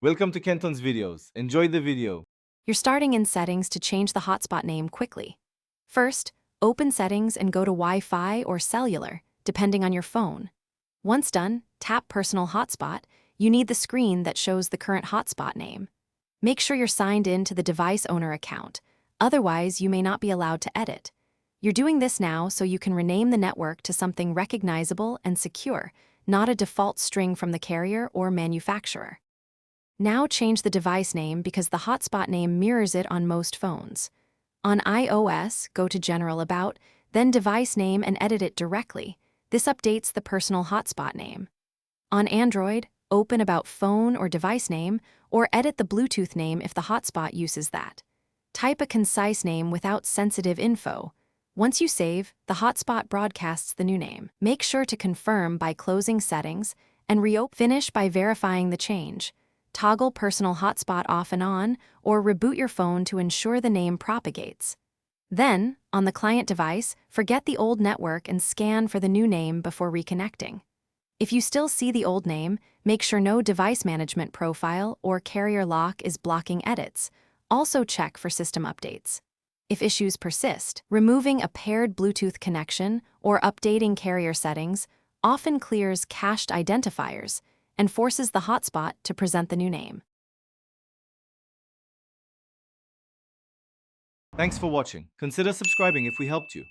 Welcome to Kenton's videos. Enjoy the video. You're starting in Settings to change the hotspot name quickly. First, open Settings and go to Wi-Fi or Cellular, depending on your phone. Once done, tap Personal Hotspot. You need the screen that shows the current hotspot name. Make sure you're signed in to the device owner account, otherwise you may not be allowed to edit. You're doing this now so you can rename the network to something recognizable and secure, not a default string from the carrier or manufacturer. Now change the device name because the hotspot name mirrors it on most phones. On iOS, go to General About, then Device Name and edit it directly. This updates the personal hotspot name. On Android, open About Phone or Device Name, or edit the Bluetooth name if the hotspot uses that. Type a concise name without sensitive info. Once you save, the hotspot broadcasts the new name. Make sure to confirm by closing Settings and reopen. Finish by verifying the change. Toggle personal hotspot off and on, or reboot your phone to ensure the name propagates. Then, on the client device, forget the old network and scan for the new name before reconnecting. If you still see the old name, make sure no device management profile or carrier lock is blocking edits. Also check for system updates. If issues persist, removing a paired Bluetooth connection or updating carrier settings often clears cached identifiers and forces the hotspot to present the new name. Thanks for watching. Consider subscribing if we helped you.